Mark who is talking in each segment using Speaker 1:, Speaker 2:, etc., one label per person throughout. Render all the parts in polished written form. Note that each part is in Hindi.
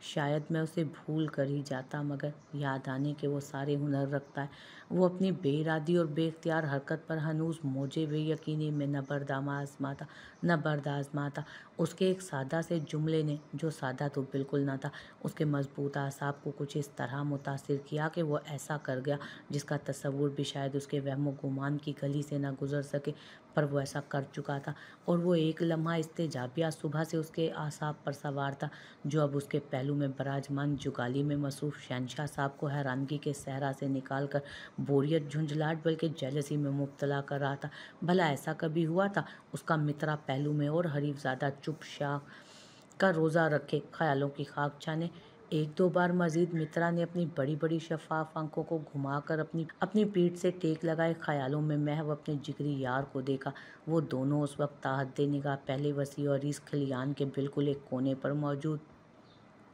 Speaker 1: शायद मैं उसे भूल कर ही जाता, मगर याद आने के वो सारे हुनर रखता है। वो अपनी बेइरादी और बेख्तियार हरकत पर हनूज मौजे बेयकीनी में न बर्द आजमाता। उसके एक सादा से जुमले ने, जो सादा तो बिल्कुल ना था, उसके मजबूत आसाब को कुछ इस तरह मुतासिर किया कि वो ऐसा कर गया जिसका तसव्वुर भी शायद उसके वहमो गुमान की गली से ना गुजर सके, पर वो ऐसा कर चुका था। और वो एक लम्हा इस्तेजाबिया सुबह से उसके आसाब पर सवार था, जो अब उसके पहलू में बराजमान जुगाली में मसरूफ़ शहनशाह साहब को हैरानगी के सहरा से निकाल कर बोरियत, झुंझलाहट बल्कि जेलसी में मुब्तला कर रहा था। भला ऐसा कभी हुआ था? उसका मित्रा पहलू में और हरीफजादा चुप शाह का रोज़ा रखे ख्यालों की खाक छाने। एक दो बार मजीद मित्रा ने अपनी बड़ी बड़ी शफाफ आंखों को घुमाकर अपनी अपनी पीठ से टेक लगाए ख्यालों में महव अपने जिगरी यार को देखा। वो दोनों उस वक्त ताहद्दे निगाह पहले वसी और इस खलियान के बिल्कुल एक कोने पर मौजूद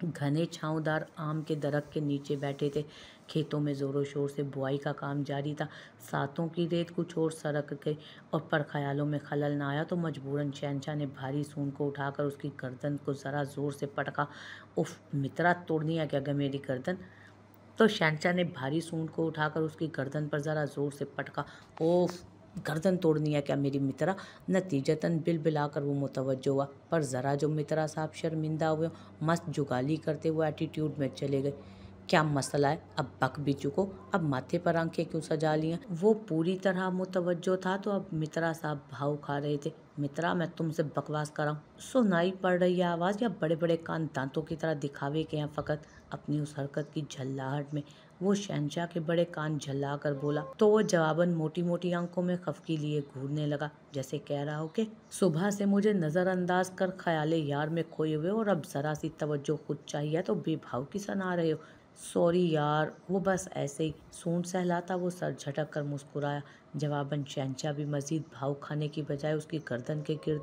Speaker 1: घने छांवदार आम के दरख्त के नीचे बैठे थे। खेतों में जोरों शोर से बुआई का काम जारी था। सातों की रेत कुछ और सरक गई, और पर ख्यालों में खलल ना आया तो मजबूरन शहनशाह ने भारी सूंड को उठाकर उसकी गर्दन को जरा जोर से पटका। उफ, मित्रा, तोड़नी है क्या मेरी गर्दन? तो शहनशाह ने भारी सूंड को उठाकर उसकी गर्दन पर जरा जोर से पटका। ओफ, गर्दन तोड़नी है क्या मेरी मित्रा? नतीजतन बिलबिलाकर वो मुतवज्जो हुआ, पर जरा जो मित्रा साहब शर्मिंदा हुए, मस्त जुगाली करते हुए एटीट्यूड में चले गए। क्या मसला है? अब बक भी चुको, अब माथे पर आंखें क्यों सजा ली हैं? वो पूरी तरह मुतवज्जो था तो अब मित्रा साहब भाव खा रहे थे। मित्रा, मैं तुमसे बकवास कर रहा हूँ, सुनाई पड़ रही है आवाज़, या बड़े बड़े कान दांतों की तरह दिखावे के हैं फ़कत? अपनी उस हरकत की झल्लाहट में वो शहनशाह के बड़े कान झल्ला कर बोला, तो वो जवाबन मोटी मोटी आंखों में खफकी लिए घूरने लगा, जैसे कह रहा हो कि सुबह से मुझे नज़रअंदाज कर ख्याले यार में खोए हुए और अब ज़रा सी तवज्जो खुद चाहिए तो बेभाव की सना रहे हो। सॉरी यार, वो बस ऐसे ही। सूंड सहलाता वो सर झटक कर मुस्कुराया। जवाबन शहनशाह भी मजीद भाव खाने की बजाय उसकी गर्दन के गिर्द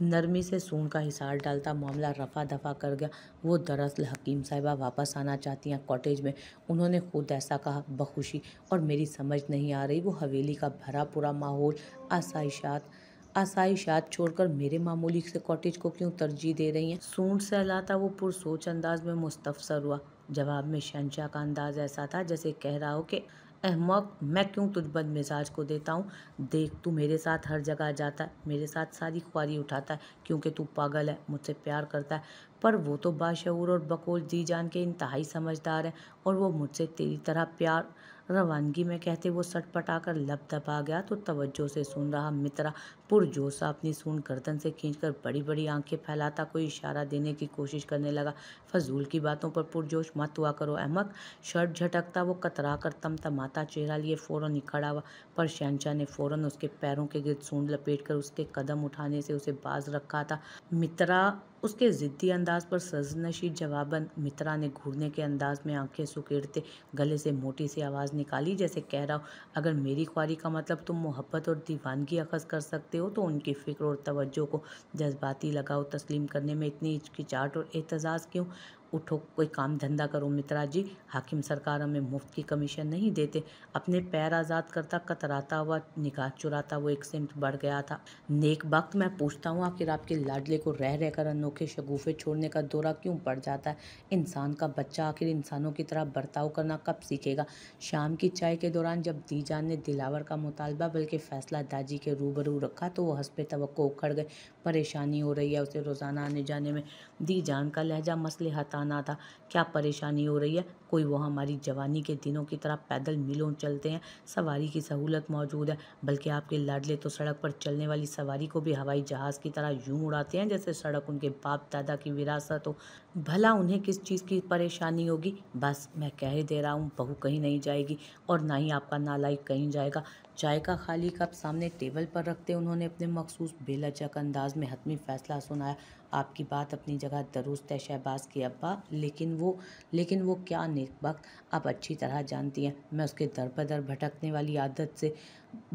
Speaker 1: नरमी से सूंड का हिसार डालता मामला रफा दफा कर गया। वो दरअसल हकीम साहिबा वापस आना चाहती हैं कॉटेज में, उन्होंने खुद ऐसा कहा बखुशी, और मेरी समझ नहीं आ रही वो हवेली का भरा पूरा माहौल, आसाइशात आसाइशात छोड़कर मेरे मामूली से कॉटेज को क्यों तरजीह दे रही हैं? सूंड सहलाता वो पुरसोच अंदाज में मुस्तफसर हुआ। जवाब में शहनशाह का अंदाज ऐसा था जैसे कह रहा हो कि अहमक, मैं क्यों तुझ बद मिजाज को देता हूँ? देख, तू मेरे साथ हर जगह जाता है, मेरे साथ सारी ख्वारी उठाता है, क्योंकि तू पागल है, मुझसे प्यार करता है। पर वो तो बाशऊर और बकौल जी जान के इंतहाई समझदार है, और वो मुझसे तेरी तरह प्यार, रवानगी में कहते वो सटपटाकर लब दबा गया तो तवज्जो से सुन रहा मित्रा पुरजोसा अपनी सूंड गर्दन से खींचकर बड़ी बड़ी आंखें फैलाता कोई इशारा देने की कोशिश करने लगा। फजूल की बातों पर पुरजोश मत हुआ करो अहमक। शर्ट झटकता वो कतरा कर तमतमाता चेहरा लिए फौरन ही खड़ा हुआ, पर शहनशाह ने फौरन उसके पैरों के गिर्द सूंड लपेटकर उसके कदम उठाने से उसे बाज रखा था। मित्रा, उसके जिद्दी अंदाज पर सजनशी जवाबन मित्रा ने घूरने के अंदाज में आंखें सुकेड़ते गले से मोटी सी आवाज़ निकाली, जैसे कह रहा हो, अगर मेरी ख्वारी का मतलब तुम मोहब्बत और दीवानगी अखज़ कर सकते हो तो उनकी फ़िक्र और तवज्जो को जज्बाती लगाव तस्लीम करने में इतनी हिचकिचाहट और एतज़ाज़ क्यों? उठो, कोई काम धंधा करो मित्रा जी, हाकिम सरकार हमें मुफ्त की कमीशन नहीं देते। अपने पैर आज़ाद करता कतराता हुआ निगाह चुराता वो एक सिमत बढ़ गया था। नेक वक्त, मैं पूछता हूँ, आखिर आपके लाडले को रह रहकर अनोखे शगुफे छोड़ने का दौरा क्यों पड़ जाता है? इंसान का बच्चा आखिर इंसानों की तरह बर्ताव करना कब सीखेगा? शाम की चाय के दौरान जब दीजान ने दिलावर का मुतालबा बल्कि फैसला दाजी के रूबरू रखा तो वो हस्बे तवक्को उखड़ गए। परेशानी हो रही है उसे रोज़ाना आने जाने में। दीजान का लहजा मसलहताना था। क्या परेशानी हो रही है? कोई वो हमारी जवानी के दिनों की तरह पैदल मीलों चलते हैं? सवारी की सहूलत मौजूद है, बल्कि आपके लाडले तो सड़क पर चलने वाली सवारी को भी हवाई जहाज़ की तरह यूं उड़ाते हैं जैसे सड़क उनके बाप दादा की विरासत हो। भला उन्हें किस चीज़ की परेशानी होगी? बस मैं कह ही दे रहा हूँ, बहू कहीं नहीं जाएगी, और ना ही आपका नालायक कहीं जाएगा। चाय का खाली कप सामने टेबल पर रखते उन्होंने अपने मखसूस बेलचक अंदाज में हतमी फैसला सुनाया। आपकी बात अपनी जगह दुरुस्त है शहबाज के अब्बा, लेकिन वो क्या नेक वक्त, आप अच्छी तरह जानती हैं। मैं उसके दर बदर भटकने वाली आदत से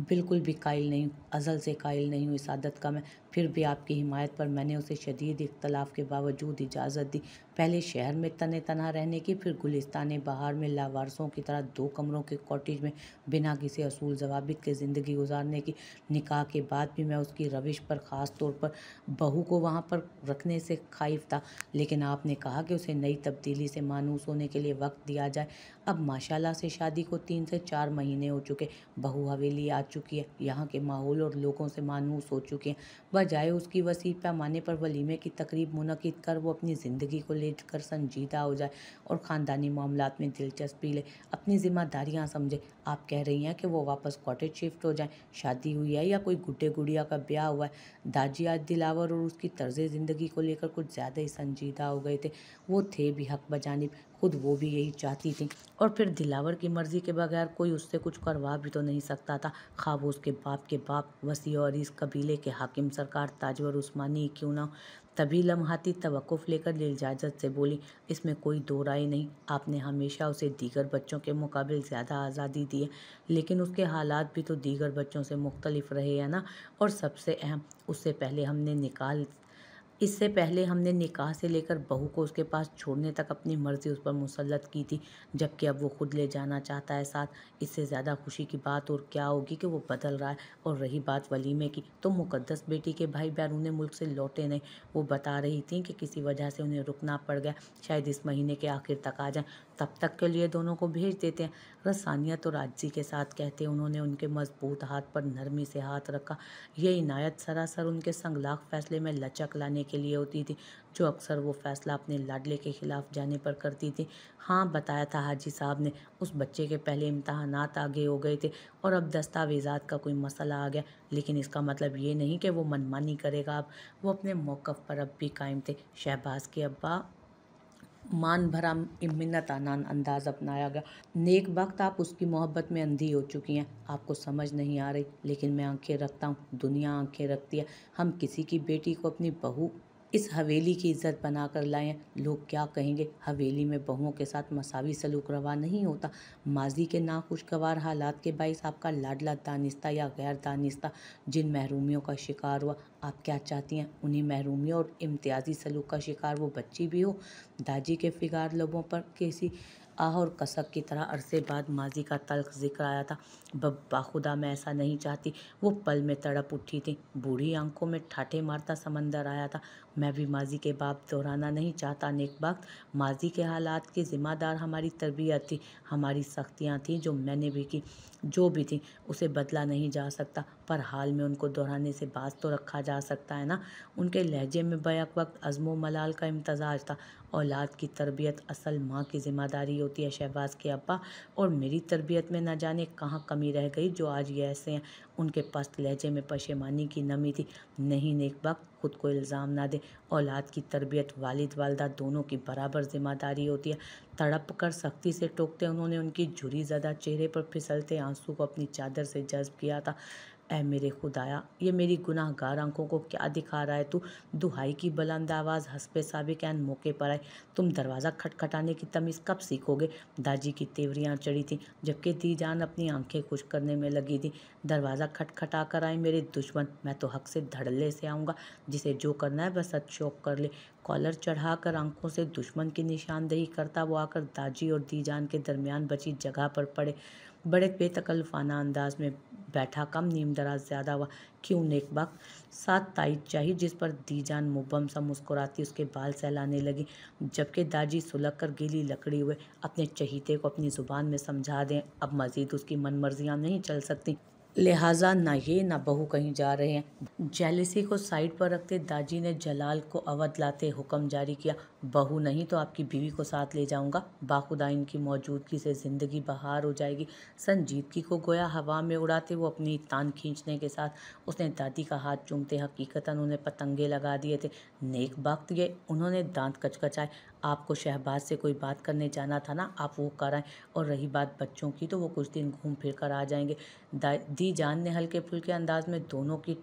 Speaker 1: बिल्कुल भी कायल नहीं, अज़ल से कायल नहीं हूँ इस आदत का मैं। फिर भी आपकी हिमायत पर मैंने उसे शदीद इख्तलाफ के बावजूद इजाज़त दी। पहले शहर में तने-तनहा रहने की, फिर गुलिस्तान बहार में लावारिसों की तरह 2 कमरों के कॉटेज में बिना किसी असूल ज़वाबित के ज़िंदगी गुज़ारने की। निकाह के बाद भी मैं उसकी रविश पर, ख़ास तौर पर बहू को वहाँ पर रखने से ख़ाइफ़ था। लेकिन आपने कहा कि उसे नई तब्दीली से मानूस होने के लिए वक़्त दिया जाए। अब माशाअल्लाह से शादी को 3 से 4 महीने हो चुके। बहू हवेली आ चुकी है, यहाँ के माहौल और लोगों से मानूस हो चुकी है। बजाय उसकी वसी पैमाने पर वलीमे की तकरीब मुनक़िद कर वो अपनी ज़िंदगी को लेकर संजीदा हो जाए और ख़ानदानी मामलात में दिलचस्पी ले, अपनी ज़िम्मेदारियाँ समझे। आप कह रही हैं कि वो वापस कॉटेज शिफ्ट हो जाएँ, शादी हुई है या कोई गुड्डे गुड़िया का ब्याह हुआ है। दादी आज दिलावर और उसकी तर्ज़ ज़िंदगी को लेकर कुछ ज़्यादा ही संजीदा हो गए थे। वो थे भी हक़ बजानिब, खुद वो भी यही चाहती थीं। और फिर दिलावर की मर्ज़ी के बगैर कोई उससे कुछ करवा भी तो नहीं सकता था, ख़्वाह वो उसके बाप के बाप वसी और इस कबीले के हाकिम सरकार ताजवर उस्मानी ही क्यों ना हो। तभी लम्हाती तवक्कुफ़ लेकर लिलजाजत से बोली, इसमें कोई दो राय नहीं, आपने हमेशा उसे दीगर बच्चों के मुकाबिल ज़्यादा आज़ादी दी है, लेकिन उसके हालात भी तो दीगर बच्चों से मुख्तलिफ रहे हैं ना। और सबसे अहम, इससे पहले हमने निकाह से लेकर बहू को उसके पास छोड़ने तक अपनी मर्ज़ी उस पर मुसल्लत की थी, जबकि अब वो खुद ले जाना चाहता है साथ। इससे ज़्यादा खुशी की बात और क्या होगी कि वो बदल रहा है। और रही बात वलीमे की, तो मुक़द्दस बेटी के भाई बैरून मुल्क से लौटे नहीं। वो बता रही थीं कि किसी वजह से उन्हें रुकना पड़ गया, शायद इस महीने के आखिर तक आ जाएं। तब तक के लिए दोनों को भेज देते हैं। रसानियत और आजिज़ी के साथ कहते उन्होंने उनके मज़बूत हाथ पर नरमी से हाथ रखा। ये इनायत सरासर उनके संगलाख फ़ैसले में लचक लाने के लिए होती थी, जो अक्सर वो फ़ैसला अपने लाडले के ख़िलाफ़ जाने पर करती थी। हाँ, बताया था हाजी साहब ने, उस बच्चे के पहले इम्तहानात आगे हो गए थे और अब दस्तावेज़ात का कोई मसला आ गया। लेकिन इसका मतलब ये नहीं कि वो मनमानी करेगा अब। वो अपने मौक़िफ़ पर अब भी कायम थे। शहबाज के अब्बा मान भरा मिन्नताना अंदाज़ अपनाया गया। नेक बख़्त आप उसकी मोहब्बत में अंधी हो चुकी हैं, आपको समझ नहीं आ रही, लेकिन मैं आँखें रखता हूँ, दुनिया आँखें रखती है। हम किसी की बेटी को अपनी बहू इस हवेली की इज़्ज़त बना कर लाए हैं। लोग क्या कहेंगे? हवेली में बहुओं के साथ मसावी सलूक रवा नहीं होता। माज़ी के नाखुशगवार हालात के बाइस आपका लाडला दानिस्ता या गैर दानिस्ता जिन महरूमियों का शिकार हुआ, आप क्या चाहती हैं उन्हीं महरूमियों और इम्तियाज़ी सलूक का शिकार वो बच्ची भी हो? दाजी के फिगार लबों पर किसी आह और कसक की तरह अरसे बाद माज़ी का तल्ख़ ज़िक्र आया था। बाखुदा मैं ऐसा नहीं चाहती। वो पल में तड़प उठी थी। बूढ़ी आंखों में ठाठे मारता समंदर आया था। मैं भी माज़ी के बाप दोहराना नहीं चाहता नेकबख्त। माज़ी के हालात की ज़िम्मेदार हमारी तरबियत थी, हमारी सख्तियाँ थीं जो मैंने भी की। जो भी थी उसे बदला नहीं जा सकता, पर हाल में उनको दोहराने से बाज तो रखा जा सकता है ना। उनके लहजे में बैक वक्त अज़्म व मलाल का इम्तज़ाज था। औलाद की तरबियत असल माँ की ज़िम्मेदारी होती है शहबाज के अब्बा, और मेरी तरबियत में न जाने कहाँ कमी रह गई जो आज ये ऐसे हैं। उनके पस्त लहजे में पशेमानी की नमी थी। नहीं नेकबख्त, खुद को इल्ज़ाम ना दे। औलाद की तरबियत वालिद वालदा दोनों की बराबर ज़िम्मेदारी होती है। तड़प कर सख्ती से टोकते उन्होंने उनकी झुर्री ज़दा चेहरे पर फिसलते आंसू को अपनी चादर से जज़्ब किया था। ऐ मेरे खुदाया, ये मेरी गुनाहगार आंखों को क्या दिखा रहा है तू? दुहाई की बुलंद आवाज़ हस्बे साबिक़ैन मौके पर आई। तुम दरवाज़ा खटखटाने की तमीज़ कब सीखोगे? दादी की तेवरियाँ चढ़ी थीं, जबकि दीजान अपनी आंखें खुश करने में लगी थी। दरवाज़ा खटखटा कर आए मेरे दुश्मन, मैं तो हक से धड़ल्ले से आऊँगा। जिसे जो करना है बस शौक कर ले। कॉलर चढ़ाकर आंखों से दुश्मन की निशानदेही करता वो आकर दाजी और दीजान के दरमियान बची जगह पर पड़े। बड़े बेतकल्लुफ़ाना अंदाज में बैठा, कम नीम दराज ज़्यादा हुआ। क्यों नेकबख्त? साथ तायद चाहिए, जिस पर दीजान मुब्बम सा मुस्कुराती उसके बाल सहलाने लगी, जबकि दाजी सुलग कर गीली लकड़ी हुए। अपने चहीते को अपनी ज़ुबान में समझा दें, अब मज़ीद उसकी मनमर्जियाँ नहीं चल सकती। लिहाजा ना ये ना बहू कहीं जा रहे हैं। जेलसी को साइड पर रखते दाजी ने जलाल को अवध लाते हुक्म जारी किया, बहू नहीं तो आपकी बीवी को साथ ले जाऊंगा। बाखुदा इनकी मौजूदगी से ज़िंदगी बहार हो जाएगी। संजीदगी को गोया हवा में उड़ाते वो अपनी तान खींचने के साथ उसने दादी का हाथ चूमते हकीकतन उन्हें पतंगे लगा दिए थे। नेक बख्त ये, उन्होंने दांत कचकचाए। आपको शहबाज से कोई बात करने जाना था ना, आप वो कराएं। और रही बात बच्चों की, तो वो कुछ दिन घूम फिर कर आ जाएंगे। दी जान ने हल्के फुल्के अंदाज में दोनों की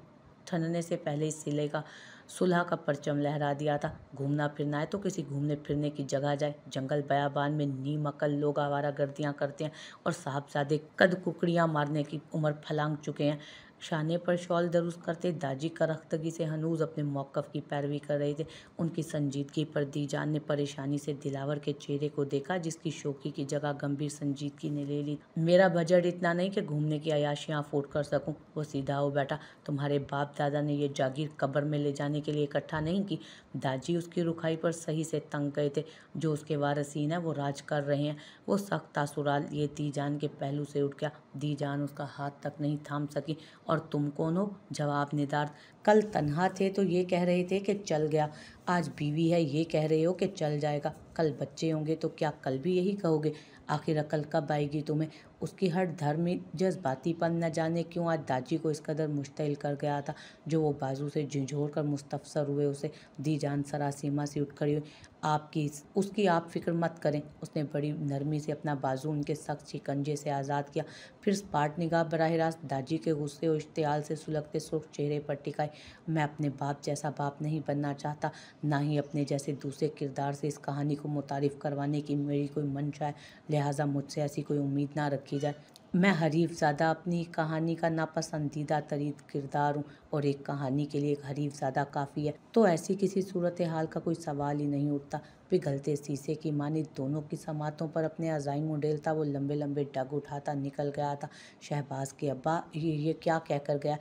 Speaker 1: ठनने से पहले इस सिले का सुलह का परचम लहरा दिया था। घूमना फिरना है तो किसी घूमने फिरने की जगह जाए। जंगल बयाबान में नीम अकल लोग आवारागर्दियां करते हैं और साहबजादे कद कुकड़ियां मारने की उम्र फलांग चुके हैं। शाने पर शॉल दरुस्त करते दाजी करख्तगी से हनूज अपने मौक़िफ़ की पैरवी कर रहे थे। उनकी संजीदगी पर दीजान ने परेशानी से दिलावर के चेहरे को देखा, जिसकी शोखी की जगह गंभीर संजीदगी ने ले ली। मेरा बजट इतना नहीं कि घूमने की अयाशियाँ अफोर्ड कर सकूं। वो सीधा हो बैठा। तुम्हारे बाप दादा ने ये जागीर कब्र में ले जाने के लिए इकट्ठा नहीं की। दाजी उसकी रुखाई पर सही से तंग गए थे। जो उसके वारसीन है वो राज कर रहे हैं। वो सख्त तासुराल ये दीजान के पहलू से उठ गया। दीजान उसका हाथ तक नहीं थाम सकी। और तुम कौन हो? जवाब निदार। कल तन्हा थे तो ये कह रहे थे कि चल गया। आज बीवी है ये कह रहे हो कि चल जाएगा। कल बच्चे होंगे तो क्या कल भी यही कहोगे? आखिर अकल कब आएगी तुम्हें? उसकी हर धर्मी जज्बातीपन न जाने क्यों आज दाजी को इस कदर मुश्तिल कर गया था। जो वो बाजू से झिझोर कर मुस्तफसर हुए उसे। दीजान सरासीमा से उठ खड़ी हुई। आपकी उसकी आप फिक्र मत करें। उसने बड़ी नरमी से अपना बाजू उनके सख्त शिकंजे से आज़ाद किया। फिर स्पाट निगाह बराह रास्त दाजी के गुस्से और इश्तियाल से सुलगते सुर्ख चेहरे पर टिकाई। मैं अपने बाप जैसा बाप नहीं बनना चाहता, ना ही अपने जैसे दूसरे किरदार से इस कहानी को मुतारिफ करवाने की मेरी कोई मंशा है। लिहाजा मुझसे ऐसी कोई उम्मीद ना रखी जाए। मैं हरीफजादा अपनी कहानी का नापसंदीदा तरीन किरदार हूँ और एक कहानी के लिए एक हरीफजादा काफ़ी है। तो ऐसी किसी सूरत हाल का कोई सवाल ही नहीं उठता। पिघलते शीशे की मानित दोनों की समातों पर अपने अज़ाइम उड़ेलता वो लंबे लंबे डग उठाता निकल गया था। शहबाज के अब्बा ये क्या कहकर गया?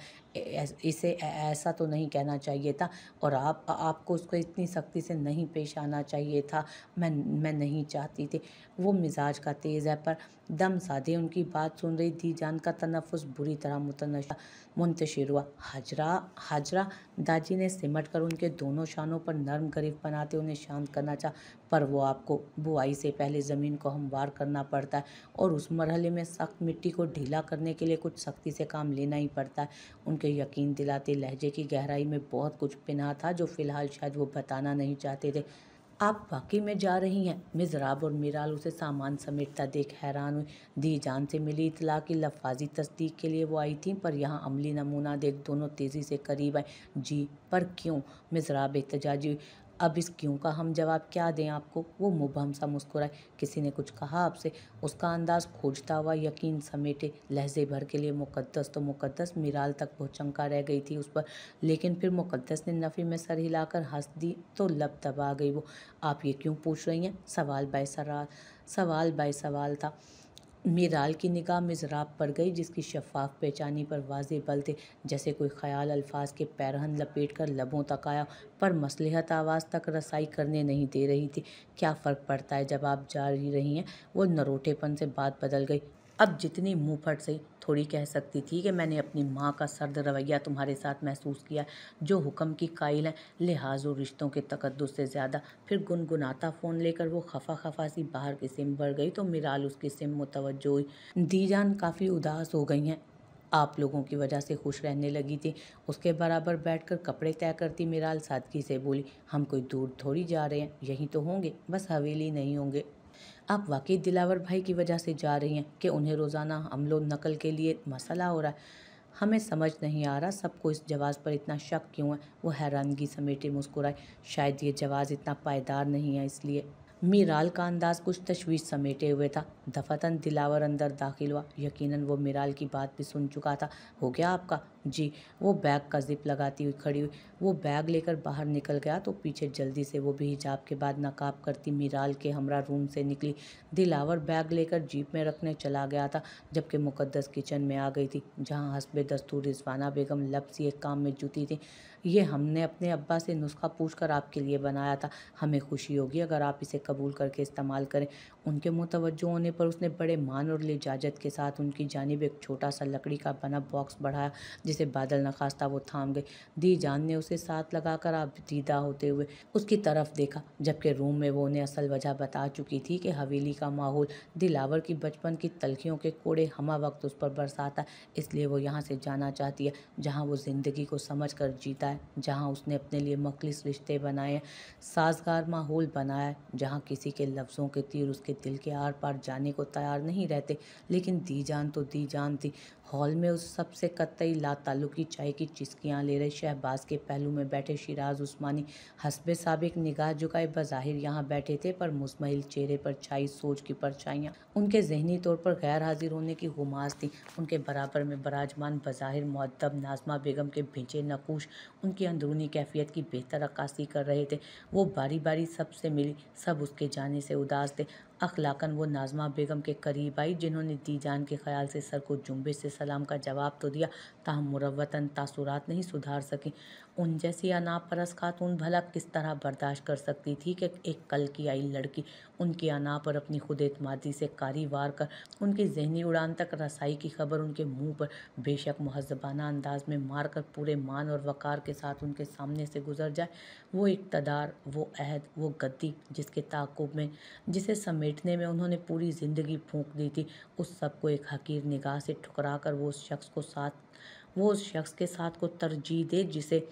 Speaker 1: इसे ऐसा तो नहीं कहना चाहिए था और आपको उसको इतनी सख्ती से नहीं पेश आना चाहिए था। मैं नहीं चाहती थी। वो मिजाज का तेज़ है पर दम साधे उनकी बात सुन रही थी। जान का तनफ़ुस बुरी तरह मुंतशिर हुआ। हाजरा हाजरा। दाजी ने सिमट कर उनके दोनों शानों पर नर्म गिरफ्त बनाते उन्हें शांत करना चाहा। पर वो आपको बुआई से पहले ज़मीन को हमवार करना पड़ता है और उस मरहले में सख्त मिट्टी को ढीला करने के लिए कुछ सख्ती से काम लेना ही पड़ता है। उनके यकीन दिलाते लहजे की गहराई में बहुत कुछ पिना था जो फ़िलहाल शायद वो बताना नहीं चाहते थे। आप वाकई में जा रही हैं? मिज़राब और मीराल उसे सामान समेटता देख हैरान हुई। दीजान से मिली इत्तला की लफ्ज़ी तस्दीक के लिए वो आई थीं, पर यहाँ अमली नमूना देख दोनों तेज़ी से करीब आए। जी, पर क्यों? मिज़राब एहतजाजी हुई। अब इस क्यों का हम जवाब क्या दें आपको? वो मुबहम सा मुस्कुराए। किसी ने कुछ कहा आपसे? उसका अंदाज खोजता हुआ यकीन समेटे। लहजे भर के लिए मुकद्दस तो मुकद्दस। मीराल तक भौचक्का रह गई थी उस पर, लेकिन फिर मुकद्दस ने नफ़ी में सर हिलाकर हंस दी तो लब दबा गई वो। आप ये क्यों पूछ रही हैं? सवाल बाय सवाल था। मीराल की निगाह मिज़राब पर गई, जिसकी शफ़ाफ पेचानी पर वाज़े बल थे, जैसे कोई ख़याल अल्फाज के पैरहन लपेट कर लबों तक आया, पर मसलहत आवाज़ तक रसाई करने नहीं दे रही थी। क्या फ़र्क पड़ता है जब आप जा ही रही हैं? वो नरोटेपन से बात बदल गई। अब जितनी मुँह फट सही, थोड़ी कह सकती थी कि मैंने अपनी माँ का सर्द रवैया तुम्हारे साथ महसूस किया, जो हुक्म की कायल है, लिहाज और रिश्तों के तकद्दुस से ज़्यादा। फिर गुनगुनाता फ़ोन लेकर वो खफा खफा सी बाहर की सिम भर गई तो मिराल उसकी सिम मुतवज्जो हुई। दीजान काफ़ी उदास हो गई हैं। आप लोगों की वजह से खुश रहने लगी थी। उसके बराबर बैठकर कपड़े तय करती मिराल सादगी से बोली। हम कोई दूर थोड़ी जा रहे हैं, यहीं तो होंगे, बस हवेली नहीं होंगे। आप वाकई दिलावर भाई की वजह से जा रही हैं कि उन्हें रोज़ाना हमलो नकल के लिए मसला हो रहा है? हमें समझ नहीं आ रहा सबको इस जवाज़ पर इतना शक क्यों है। वो हैरानगी समेटे मुस्कुराए। शायद ये जवाज़ इतना पायदार नहीं है इसलिए। मीराल का अंदाज कुछ तशवीश समेटे हुए था। दफातन दिलावर अंदर दाखिल हुआ। यकीनन वो मीराल की बात भी सुन चुका था। हो गया आपका? जी। वो बैग का जिप लगाती हुई खड़ी हुई। वो बैग लेकर बाहर निकल गया तो पीछे जल्दी से वो भी हिजाब के बाद नकाब करती मीराल के हमरा रूम से निकली। दिलावर बैग लेकर जीप में रखने चला गया था, जबकि मुकद्दस किचन में आ गई थी, जहाँ हस्बे दस्तूर रिजवाना बेगम लफ्ज़ी एक काम में जुटी थी। ये हमने अपने अब्बा से नुस्खा पूछकर आपके लिए बनाया था। हमें खुशी होगी अगर आप इसे कबूल करके इस्तेमाल करें। उनके मुतवज्जो होने पर उसने बड़े मान और लिजाजत के साथ उनकी जानिब एक छोटा सा लकड़ी का बना बॉक्स बढ़ाया, जिसे बादल नखास्ता वो थाम गई। दीजान ने उसे साथ लगाकर आबदीदा होते हुए उसकी तरफ देखा, जबकि रूम में वो उन्हें असल वजह बता चुकी थी कि हवेली का माहौल दिलावर की बचपन की तलखियों के कोड़े हमा वक्त उस पर बरसाता है। इसलिए वो यहाँ से जाना चाहती है, जहाँ वो ज़िंदगी को समझ कर जीता है, जहाँ उसने अपने लिए मखलिस रिश्ते बनाए हैं, साजगार माहौल बनाया है, जहाँ किसी के लफ्ज़ों के तीर उसके दिल के आर पार जाने को तैयार नहीं रहते, लेकिन दीजान तो दीजान थी। हॉल में उस सबसे कतई लाताल्लुकी चाय की चिस्कियाँ ले रहे शहबाज के पहलू में बैठे शिराज उस्मानी हस्बे साबिक निगाह झुकाए बज़ाहिर यहाँ बैठे थे, पर मुस्मइल चेहरे पर छाई सोच की परछाइयाँ उनके ज़हनी तौर पर गैर हाजिर होने की गुमाज थी। उनके बराबर में बराजमान बज़ाहिर मुअद्दब नाज़मा बेगम के भिंचे नकूश उनकी अंदरूनी कैफियत की बेहतर अक्कासी कर रहे थे। वो बारी बारी सबसे मिली, सब उसके जाने से उदास थे। अखलाकन वो नाज़मा बेगम के करीब आई, जिन्होंने दीजान के ख्याल से सर को जुम्बे से सलाम का जवाब तो दिया, ताहम मुरव्वतन तासुरात नहीं सुधार सकी। उन जैसी अनापरस खातून भला किस तरह बर्दाश्त कर सकती थी कि एक कल की आई लड़की उनकी अना पर अपनी खुद एतमादी से कारी वार कर उनकी जहनी उड़ान तक रसाई की खबर उनके मुंह पर बेशक मुहज़्ज़बाना अंदाज में मार कर पूरे मान और वक़ार के साथ उनके सामने से गुजर जाए। वो इक़्तिदार, वो अहद, वो गद्दी जिसके ताक़ुब में, जिसे समेटने में उन्होंने पूरी ज़िंदगी फूंक दी थी, उस सब को एक हकीर निगाह से ठुकरा कर वो उस शख्स के साथ को तरजीह दे जिसे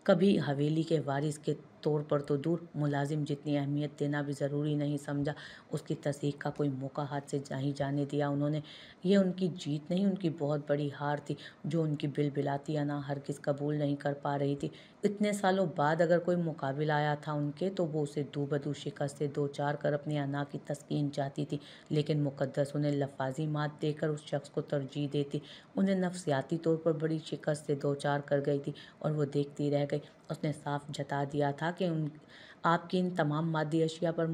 Speaker 1: कभी हवेली के वारिस के तौर पर तो दूर, मुलाजिम जितनी अहमियत देना भी ज़रूरी नहीं समझा। उसकी तस्दीक का कोई मौका हाथ से नहीं जाने दिया उन्होंने। ये उनकी जीत नहीं, उनकी बहुत बड़ी हार थी, जो उनकी बिलबिलाती अना हरगिज़ कबूल नहीं कर पा रही थी। इतने सालों बाद अगर कोई मुकाबिल आया था उनके, तो वो उसे दूबदू शिकस्त से दो चार कर अपनी अना की तस्कीन चाहती थी, लेकिन मुकद्दस उन्हें लफाजी मात देकर उस शख्स को तरजीह देती। उन्हें नफ्सियाती तौर पर बड़ी शिकस्त से दो चार कर गई थी, और वो देखती रह गई। उसने साफ जता दिया था कि आपकी इन तमाम मादी अशिया पर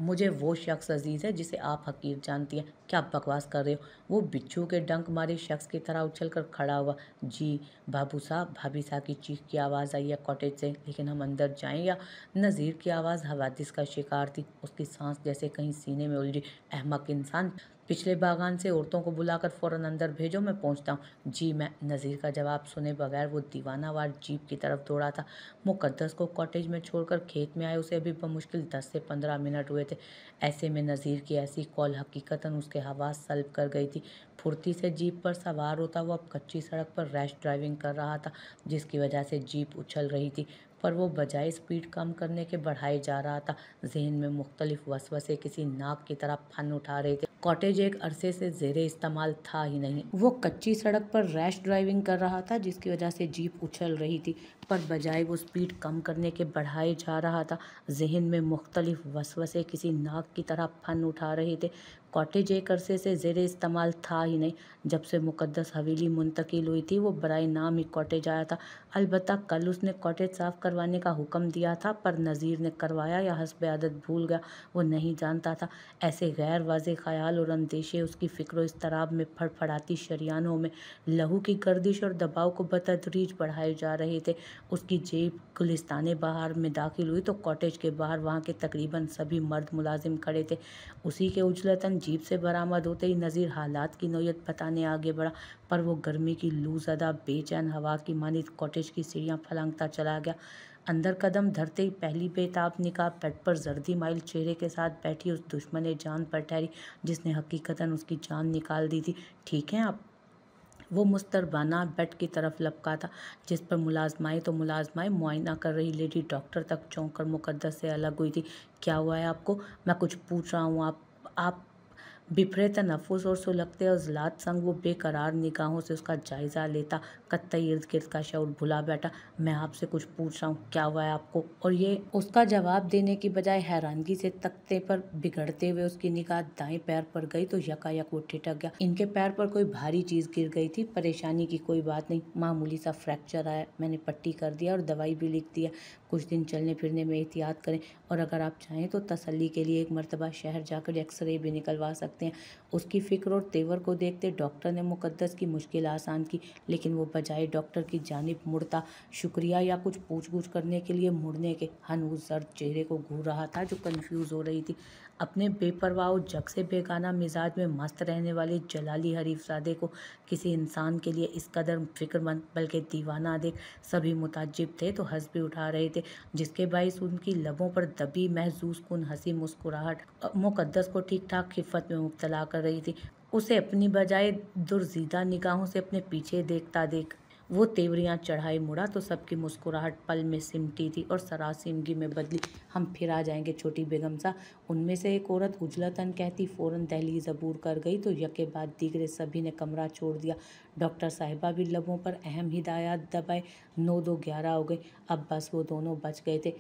Speaker 1: मुझे वो शख्स अजीज़ है जिसे आप हकीर जानती हैं। क्या बकवास कर रहे हो? वो बिच्छू के डंक मारे शख्स की तरह उछल कर खड़ा हुआ। जी बाबू साहब, भाभी साहब की चीख की आवाज़ आई है कॉटेज से, लेकिन हम अंदर जाएं या? नज़ीर की आवाज़ हवादिस का शिकार थी, उसकी सांस जैसे कहीं सीने में उलझी। अहमक इंसान, पिछले बागान से औरतों को बुलाकर फ़ौरन अंदर भेजो, मैं पहुंचता हूँ। जी मैं। नज़ीर का जवाब सुने बगैर वो दीवानावार जीप की तरफ दौड़ा था। मुकद्दस को कॉटेज में छोड़कर खेत में आए उसे अभी बमुश्किल 10 से 15 मिनट हुए थे। ऐसे में नज़ीर की ऐसी कॉल हकीकतन उसके हवास सल्ब कर गई थी। फुर्ती से जीप पर सवार होता वो अब कच्ची सड़क पर रैश ड्राइविंग कर रहा था, जिसकी वजह से जीप उछल रही थी, पर वो बजाय स्पीड कम करने के बढ़ाए जा रहा था। जहन में मुख्तलिफ वसवसे किसी नाग की तरह फन उठा रहे थे। कॉटेज एक अरसे से ज़ेरे इस्तेमाल था ही नहीं। वो कच्ची सड़क पर रैश ड्राइविंग कर रहा था, जिसकी वजह से जीप उछल रही थी, पर बजाय वो स्पीड कम करने के बढ़ाए जा रहा था। जहन में मुख्तलिफ वसवसे किसी नाग की तरह फन उठा रहे थे। कॉटेज एक अरसे से ज़ेरे इस्तेमाल था ही नहीं। जब से मुकद्दस हवेली मुंतकिल हुई थी, वो बराए नाम ही कॉटेज आया था। अलबत्ता कल उसने कॉटेज साफ़ करवाने का हुक्म दिया था, पर नज़ीर ने करवाया या हस्बे आदत भूल गया, वो नहीं जानता था। ऐसे गैर वाज़े ख़याल और अंदेशे उसकी फ़िक्र इस्तराब में फड़फड़ाती शरियानों में लहू की गर्दिश और दबाव को बतदरीज बढ़ाए जा रहे थे। उसकी जेब गुलिस्तान बहार में दाखिल हुई तो कॉटेज के बाहर वहाँ के तकरीबन सभी मर्द मुलाजिम खड़े थे। उसी के उजलतन जीप से बरामद होते ही नज़ीर हालात की नौयत बताने आगे बढ़ा, पर वो गर्मी की लू ज़दा बेचैन हवा की मानित कॉटेज की सीढ़ियाँ फलांगता चला गया। अंदर कदम धरते ही पहली बेताब निगाह बेड पर जर्दी माइल चेहरे के साथ बैठी उस दुश्मन जान पर ठहरी, जिसने हकीकतन उसकी जान निकाल दी थी। ठीक है आप? वो मुस्तरबाना बेड की तरफ लपका था, जिस पर मुलाजमाएं मुआयना कर रही लेडी डॉक्टर तक चौंक कर मुकद्दस से अलग हुई थी। क्या हुआ है आपको? मैं कुछ पूछ रहा हूँ। आप बिफरे तनफ़ुस और सुलगते अज़लात संग वो बेकरार निगाहों से उसका जायज़ा लेता, कत्तई इर्द गिर्द का शऊर भुला बैठा। मैं आपसे कुछ पूछ रहा हूँ, क्या हुआ है आपको? और ये उसका जवाब देने की बजाय हैरानगी से तख्ते पर बिगड़ते हुए उसकी निगाह दाएं पैर पर गई तो यकायक वो ठिठक गया। इनके पैर पर कोई भारी चीज़ गिर गई थी। परेशानी की कोई बात नहीं, मामूली सा फ्रैक्चर आया, मैंने पट्टी कर दिया और दवाई भी लिख दिया। कुछ दिन चलने फिरने में एहतियात करें, और अगर आप चाहें तो तसल्ली के लिए एक मरतबा शहर जाकर एक्सरे भी निकलवा सकते हैं। उसकी फ़िक्र और तेवर को देखते डॉक्टर ने मुकद्दस की मुश्किल आसान की, लेकिन वो बजाय डॉक्टर की जानिब मुड़ता शुक्रिया या कुछ पूछ-गूछ करने के लिए मुड़ने के हनूज़ जर्द चेहरे को घूर रहा था, जो कन्फ्यूज़ हो रही थी। अपने बेपरवाह और जग से बेगाना मिजाज में मस्त रहने वाले जलाली हरीफजादे को किसी इंसान के लिए इस कदर फ़िक्रमंद बल्कि दीवाना देख सभी मुताज्जिब थे तो हंस भी उठा रहे थे, जिसके बाइस उनकी लबों पर दबी महजूज कुन हंसी मुस्कुराहट मुकद्दस को ठीक ठाक खिफ़त में मुब्तला कर रही थी। उसे अपनी बजाय दुर्जीदा निगाहों से अपने पीछे देखता देख वो तेवरियां चढ़ाई मुड़ा तो सबकी मुस्कुराहट पल में सिमटी थी और सरासीमगी में बदली। हम फिर आ जाएंगे छोटी बेगम सा, उनमें से एक औरत उजलतन कहती। फौरन दहलीज अबूर कर गई तो यके बाद दीगरे सभी ने कमरा छोड़ दिया। डॉक्टर साहिबा भी लबों पर अहम हिदायत दबाए। 9 2 11 हो गए। अब बस वो दोनों बच गए थे।